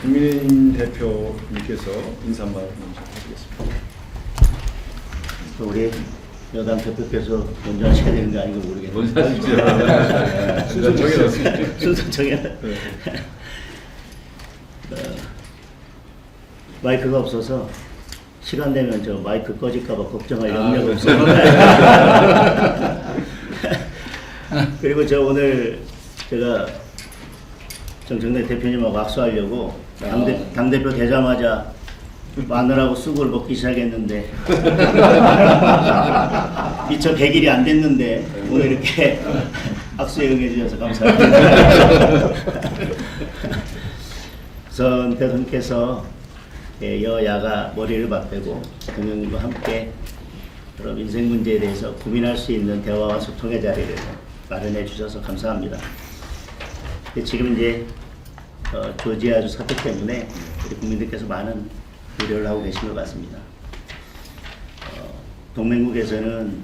국민의힘 대표님께서 인사 말씀 먼저 해주겠습니다. 우리 여당 대표께서 먼저 하셔야 되는 거 아닌가 모르겠네요. 먼저 하시죠. 순서 정해놨습니다. 순서 정해. 마이크가 없어서 시간 되면 저 마이크 꺼질까봐 걱정할 염려가 없어요. 그리고 저 오늘 제가 정청래 대표님하고 악수하려고 당대표 되자마자 마늘하고 쑥을 먹기 시작했는데 미처 100일이 안 됐는데 오늘 이렇게 악수에 응해주셔서 감사합니다. 우선 대통령께서 여야가 머리를 맞대고 대통령님과 함께 그런 인생 문제에 대해서 고민할 수 있는 대화와 소통의 자리를 마련해 주셔서 감사합니다. 지금 이제 조지아주 사태 때문에 우리 국민들께서 많은 우려를 하고 계신 것 같습니다. 동맹국에서는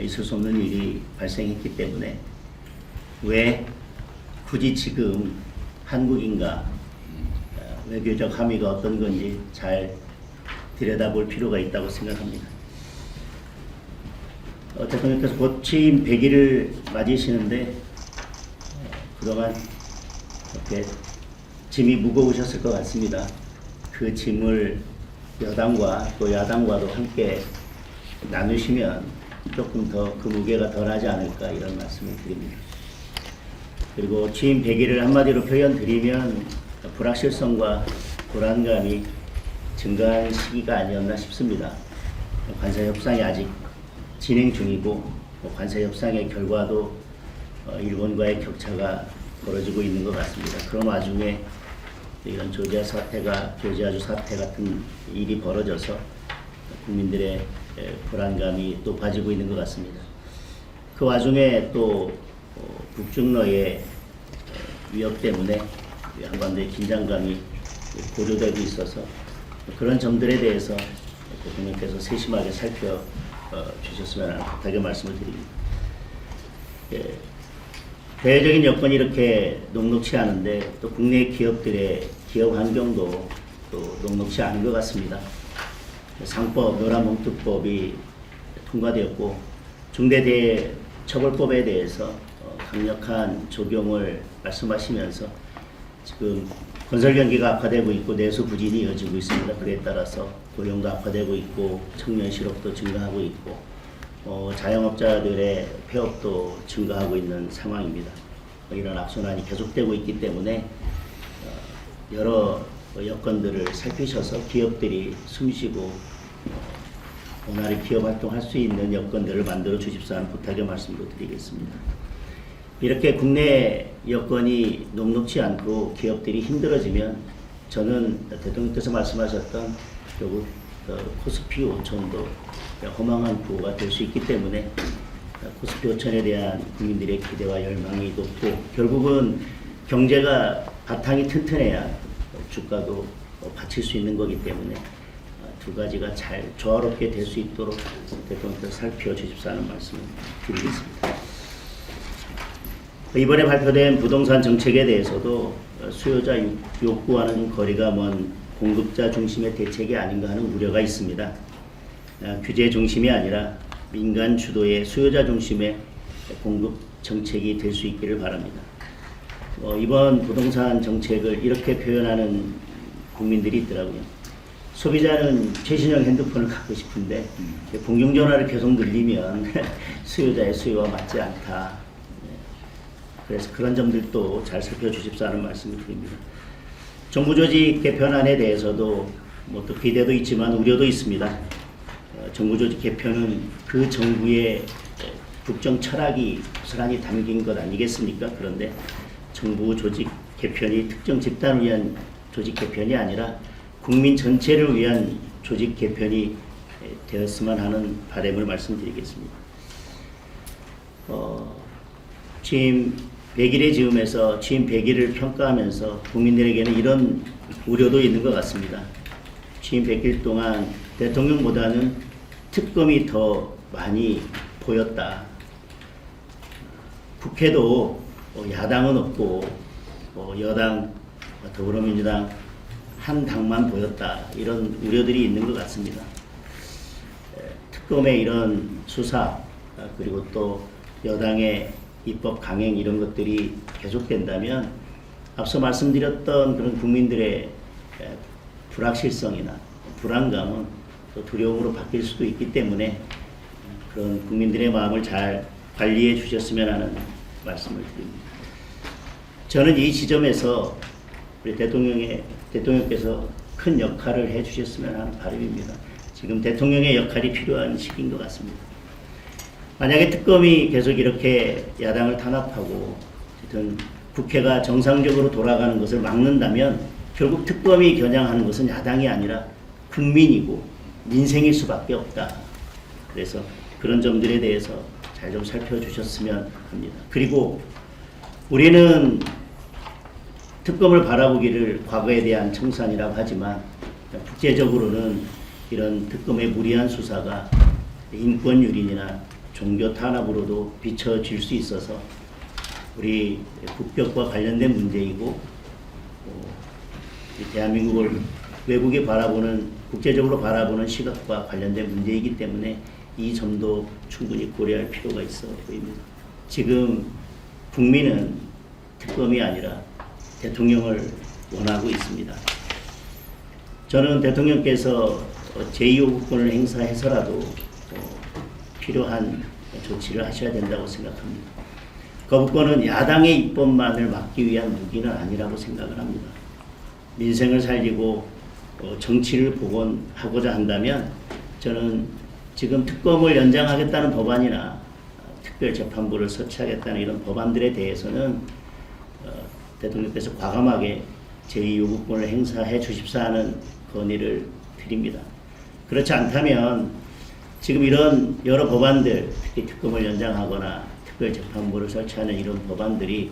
있을 수 없는 일이 발생했기 때문에 왜 굳이 지금 한국인가 외교적 함의가 어떤 건지 잘 들여다볼 필요가 있다고 생각합니다. 대통령께서 곧 취임 100일을 맞이시는데 그동안 이렇게 짐이 무거우셨을 것 같습니다. 그 짐을 여당과 또 야당과도 함께 나누시면 조금 더 그 무게가 덜하지 않을까 이런 말씀을 드립니다. 그리고 취임 100일을 한마디로 표현 드리면 불확실성과 불안감이 증가한 시기가 아니었나 싶습니다. 관세 협상이 아직 진행 중이고 관세 협상의 결과도 일본과의 격차가 벌어지고 있는 것 같습니다. 그런 와중에 이런 조지아주 사태 같은 일이 벌어져서 국민들의 불안감이 높아지고 있는 것 같습니다. 그 와중에 또 북중러의 위협 때문에 한반도의 긴장감이 고조되고 있어서 그런 점들에 대해서 대통령께서 세심하게 살펴주셨으면 하는 부탁의 말씀을 드립니다. 대외적인 여건이 이렇게 녹록치 않은데 또 국내 기업들의 기업 환경도 또 녹록치 않은 것 같습니다. 상법, 노란봉투법이 통과되었고 중대재해처벌법에 대해서 강력한 적용을 말씀하시면서 지금 건설 경기가 악화되고 있고 내수 부진이 이어지고 있습니다. 그에 따라서 고용도 악화되고 있고 청년 실업도 증가하고 있고 자영업자들의 폐업도 증가하고 있는 상황입니다. 이런 악순환이 계속되고 있기 때문에 여러 여건들을 살피셔서 기업들이 숨쉬고 원활히 기업 활동할 수 있는 여건들을 만들어 주십사 하는 부탁의 말씀도 드리겠습니다. 이렇게 국내 여건이 녹록치 않고 기업들이 힘들어지면 저는 대통령께서 말씀하셨던 결국 코스피 5천도 허망한 구호가 될 수 있기 때문에 코스피 5천에 대한 국민들의 기대와 열망이 높고 결국은 경제가 바탕이 튼튼해야 주가도 받칠 수 있는 거기 때문에 두 가지가 잘 조화롭게 될 수 있도록 대통령께서 살펴주십사 하는 말씀을 드리겠습니다. 이번에 발표된 부동산 정책에 대해서도 수요자 욕구와는 거리가 먼 공급자 중심의 대책이 아닌가 하는 우려가 있습니다. 규제 중심이 아니라 민간 주도의 수요자 중심의 공급 정책이 될 수 있기를 바랍니다. 이번 부동산 정책을 이렇게 표현하는 국민들이 있더라고요. 소비자는 최신형 핸드폰을 갖고 싶은데 공중전화를 계속 늘리면 수요자의 수요와 맞지 않다. 그래서 그런 점들도 잘 살펴주십사 하는 말씀을 드립니다. 정부 조직 개편안에 대해서도 또 기대도 있지만 우려도 있습니다. 정부 조직 개편은 그 정부의 국정 철학이 고스란히 담긴 것 아니겠습니까? 그런데 정부 조직 개편이 특정 집단을 위한 조직 개편이 아니라 국민 전체를 위한 조직 개편이 되었으면 하는 바람을 말씀드리겠습니다. 취임 100일의 즈음에서 취임 100일을 평가하면서 국민들에게는 이런 우려도 있는 것 같습니다. 취임 100일 동안 대통령보다는 특검이 더 많이 보였다. 국회도 야당은 없고 여당, 더불어민주당, 한 당만 보였다 이런 우려들이 있는 것 같습니다. 특검의 이런 수사 그리고 또 여당의 입법 강행 이런 것들이 계속된다면 앞서 말씀드렸던 그런 국민들의 불확실성이나 불안감은 또 두려움으로 바뀔 수도 있기 때문에 그런 국민들의 마음을 잘 관리해 주셨으면 하는 말씀을 드립니다. 저는 이 지점에서 우리 대통령께서 큰 역할을 해 주셨으면 하는 바람입니다. 지금 대통령의 역할이 필요한 시기인 것 같습니다. 만약에 특검이 계속 이렇게 야당을 탄압하고 어쨌든 국회가 정상적으로 돌아가는 것을 막는다면 결국 특검이 겨냥하는 것은 야당이 아니라 국민이고 민생일 수밖에 없다. 그래서 그런 점들에 대해서 잘 좀 살펴주셨으면 합니다. 그리고 우리는 특검을 바라보기를 과거에 대한 청산이라고 하지만 국제적으로는 이런 특검의 무리한 수사가 인권 유린이나 종교 탄압으로도 비춰질 수 있어서 우리 국격과 관련된 문제이고 대한민국을 외국에 바라보는 국제적으로 바라보는 시각과 관련된 문제이기 때문에 이 점도 충분히 고려할 필요가 있어 보입니다. 지금 국민은 특검이 아니라 대통령을 원하고 있습니다. 저는 대통령께서 제2요구권을 행사해서라도 필요한 조치를 하셔야 된다고 생각합니다. 거부권은 야당의 입법만을 막기 위한 무기는 아니라고 생각을 합니다. 민생을 살리고 정치를 복원하고자 한다면 저는 지금 특검을 연장하겠다는 법안이나 특별재판부를 설치하겠다는 이런 법안들에 대해서는 대통령께서 과감하게 제2요구권을 행사해 주십사 하는 건의를 드립니다. 그렇지 않다면 지금 이런 여러 법안들, 특히 특검을 연장하거나 특별재판부를 설치하는 이런 법안들이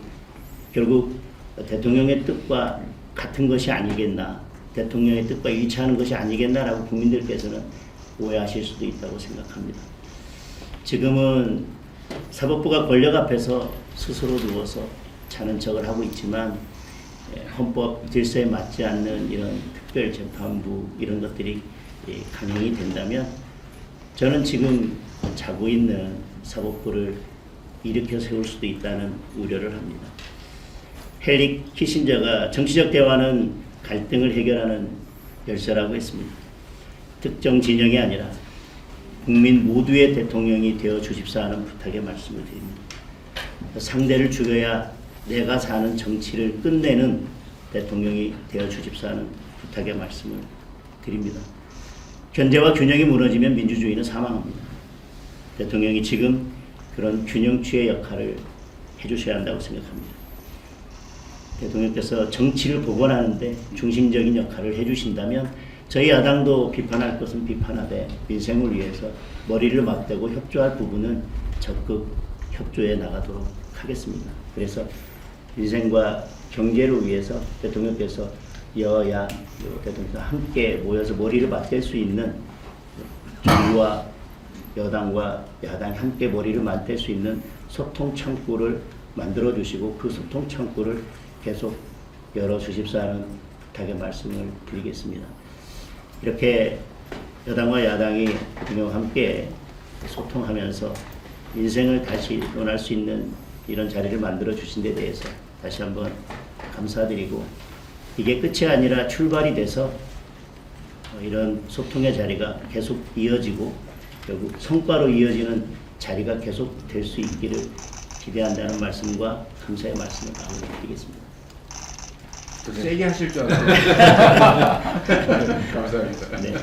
결국 대통령의 뜻과 같은 것이 아니겠나, 대통령의 뜻과 일치하는 것이 아니겠나라고 국민들께서는 오해하실 수도 있다고 생각합니다. 지금은 사법부가 권력 앞에서 스스로 누워서 자는 척을 하고 있지만 헌법 질서에 맞지 않는 이런 특별재판부 이런 것들이 강행이 된다면 저는 지금 자고 있는 사법부를 일으켜 세울 수도 있다는 우려를 합니다. 헨리 키신저가 정치적 대화는 갈등을 해결하는 열쇠라고 했습니다. 특정 진영이 아니라 국민 모두의 대통령이 되어 주십사 하는 부탁의 말씀을 드립니다. 상대를 죽여야 내가 사는 정치를 끝내는 대통령이 되어 주십사 하는 부탁의 말씀을 드립니다. 견제와 균형이 무너지면 민주주의는 사망합니다. 대통령이 지금 그런 균형추의 역할을 해주셔야 한다고 생각합니다. 대통령께서 정치를 복원하는데 중심적인 역할을 해주신다면 저희 야당도 비판할 것은 비판하되 민생을 위해서 머리를 맞대고 협조할 부분은 적극 협조해 나가도록 하겠습니다. 그래서 민생과 경제를 위해서 대통령께서 여야 대통령께서 함께 모여서 머리를 맞댈 수 있는 정부와 여당과 야당이 함께 머리를 맞댈 수 있는 소통 창구를 만들어 주시고 그 소통 창구를 계속 열어 주십사 하는 부탁의 말씀을 드리겠습니다. 이렇게 여당과 야당이 대통령과 함께 소통하면서 인생을 다시 논할 수 있는 이런 자리를 만들어 주신 데 대해서 다시 한번 감사드리고 이게 끝이 아니라 출발이 돼서 이런 소통의 자리가 계속 이어지고 결국 성과로 이어지는 자리가 계속 될 수 있기를 기대한다는 말씀과 감사의 말씀을 드리겠습니다. 세게 하실 줄 알았어요. 감사합니다. 네.